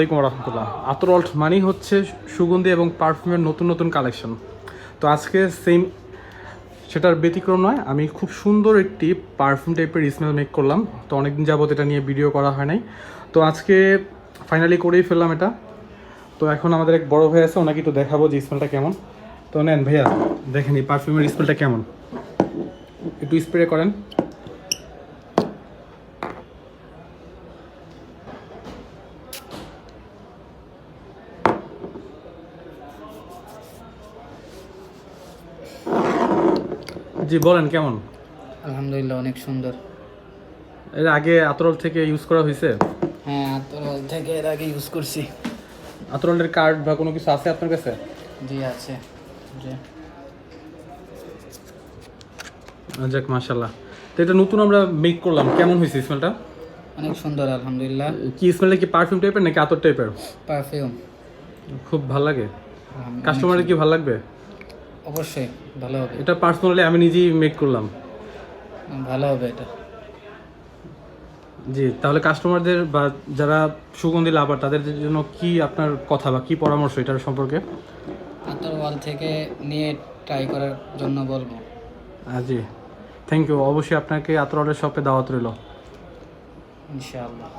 আসসালামাইকুম রহমতুল্লাহ। আতরল্ট মানেই হচ্ছে সুগন্ধি এবং পারফিউমের নতুন নতুন কালেকশন। তো আজকে সেম সেটার ব্যতিক্রম নয়, আমি খুব সুন্দর একটি পারফিউম টাইপের স্মেল মেক করলাম। তো অনেকদিন যাবত এটা নিয়ে ভিডিও করা হয় নাই, তো আজকে ফাইনালি করেই ফেললাম এটা। তো এখন আমাদের এক বড় ভাই আছে, ওনাকে একটু দেখাবো যে স্মেলটা কেমন। তো নেন ভাইয়া, দেখেন এই পারফিউমের স্মেলটা কেমন, একটু স্প্রে করেন। জি বলেন কেমন। আলহামদুলিল্লাহ, অনেক সুন্দর। এর আগে আতরল থেকে ইউজ করা হয়েছে? হ্যাঁ, আতরল থেকে এর আগে ইউজ করছি। আতরলের কার্ড বা কোনো কিছু আছে আপনার কাছে? জি আছে, জি। যাক মাশাল্লাহ। তো এটা নতুন আমরা মেক করলাম, কেমন হয়েছে স্মেলটা? অনেক সুন্দর আলহামদুলিল্লাহ। কি স্মেলটা কি পারফিউম টাইপের নাকি আতর টাইপের? পারফিউম। খুব ভালো লাগে, কাস্টমারের কি ভালো লাগবে? অবশ্যই ভালো হবে, এটা পার্সোনালি আমি নিজেই মেক করলাম। ভালো হবে এটা। জি, তাহলে কাস্টমারদের বা যারা সুগন্ধি লাভার তাদের জন্য কি আপনার কথা বা কি পরামর্শ এটার সম্পর্কে? আতরওয়াল থেকে নিয়ে ট্রাই করার জন্য বলবো। জি, থ্যাংক ইউ। অবশ্যই আপনাকে আতরলের শপে দাওয়াত রইল। ইনশাআল্লাহ।